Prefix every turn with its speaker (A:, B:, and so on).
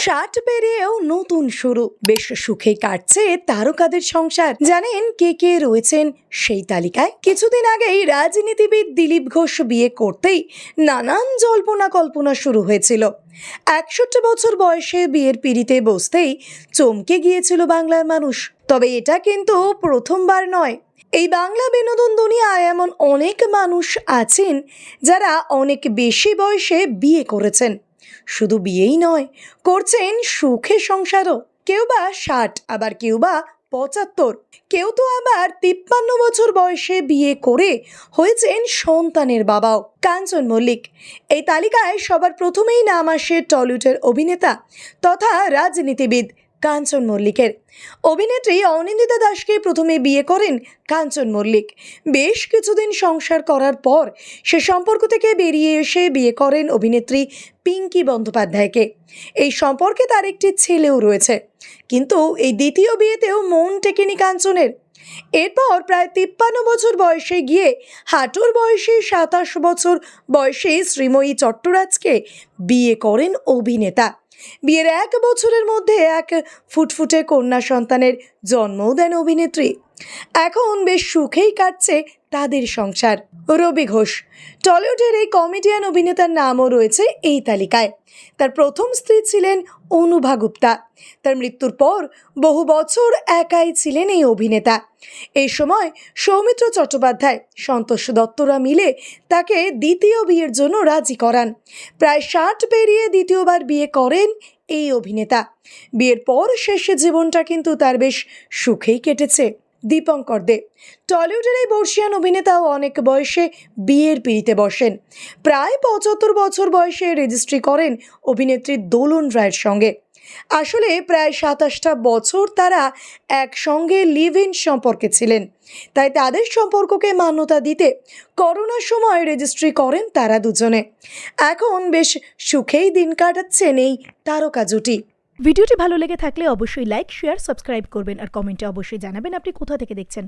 A: 60 পেরিয়েও নতুন শুরু, বেশ সুখে কাটছে তারকাদের সংসার। জানেন কে কে রয়েছেন সেই তালিকায়? কিছুদিন আগেই রাজনীতিবিদ দিলীপ ঘোষ বিয়ে করতেই নানান জল্পনা কল্পনা শুরু হয়েছিল। 61 বছর বয়সে বিয়ের পিঁড়িতে বসতেই চমকে গিয়েছিল বাংলার মানুষ। তবে এটা কিন্তু প্রথমবার নয়। এই বাংলা বিনোদন দুনিয়ায় এমন অনেক মানুষ আছেন যারা অনেক বেশি বয়সে বিয়ে করেছেন। শুধু বিয়েই নয়, করছেন সুখে সংসারও। কেউ বা 60, আবার কেউ বা 75, কেউ তো আবার 53 বছর বয়সে বিয়ে করে হয়েছেন সন্তানের বাবাও। কাঞ্চন মল্লিক এই তালিকায় সবার প্রথমেই নাম আসে টলিউডের অভিনেতা তথা রাজনীতিবিদ কাঞ্চন মল্লিকের। অভিনেত্রী অনিন্দিতা দাসকে প্রথমে বিয়ে করেন কাঞ্চন মল্লিক। বেশ কিছুদিন সংসার করার পর সে সম্পর্ক থেকে বেরিয়ে এসে বিয়ে করেন অভিনেত্রী পিঙ্কি বন্দ্যোপাধ্যায়কে। এই সম্পর্কে তার একটি ছেলেও রয়েছে, কিন্তু এই দ্বিতীয় বিয়েতেও মন টেকেনি কাঞ্চনের। এরপর প্রায় 53 বছর বয়সে গিয়ে হাঁটুর বয়সী 27 বছর বয়সী শ্রীময়ী চট্টরাজকে বিয়ে করেন অভিনেতা। বিয়ের 1 বছরের মধ্যে এক ফুটফুটে কন্যা সন্তানের জন্মও দেন অভিনেত্রী। এখন বেশ সুখেই কাটছে তাদের সংসার। রবি ঘোষ টলিউডের এই কমেডিয়ান অভিনেতার নামও রয়েছে এই তালিকায়। তার প্রথম স্ত্রী ছিলেন অনুভা গুপ্তা। তার মৃত্যুর পর বহু বছর একাই ছিলেন এই অভিনেতা। এই সময় সৌমিত্র চট্টোপাধ্যায়, সন্তোষ দত্তরা মিলে তাকে দ্বিতীয় বিয়ের জন্য রাজি করান। প্রায় 60 পেরিয়ে দ্বিতীয়বার বিয়ে করেন এই অভিনেতা। বিয়ের পর শেষে জীবনটা কিন্তু তার বেশ সুখেই কেটেছে। দীপঙ্কর দে টলিউডের এই বর্ষিয়ান অভিনেতাও অনেক বয়সে বিয়ের পিঁড়িতে বসেন। প্রায় 75 বছর বয়সে রেজিস্ট্রি করেন অভিনেত্রী দোলন রায়ের সঙ্গে। আসলে প্রায় 27টা বছর তারা একসঙ্গে লিভ ইন সম্পর্কে ছিলেন, তাই তাদের সম্পর্ককে মান্যতা দিতে করোনার সময় রেজিস্ট্রি করেন তারা দুজনে। এখন বেশ সুখেই দিন কাটাচ্ছেন এই তারকা জুটি।
B: ভিডিওটি ভালো লেগে থাকলে অবশ্যই লাইক, শেয়ার, সাবস্ক্রাইব করবেন আর কমেন্টে অবশ্যই জানাবেন আপনি কোথা থেকে দেখছেন।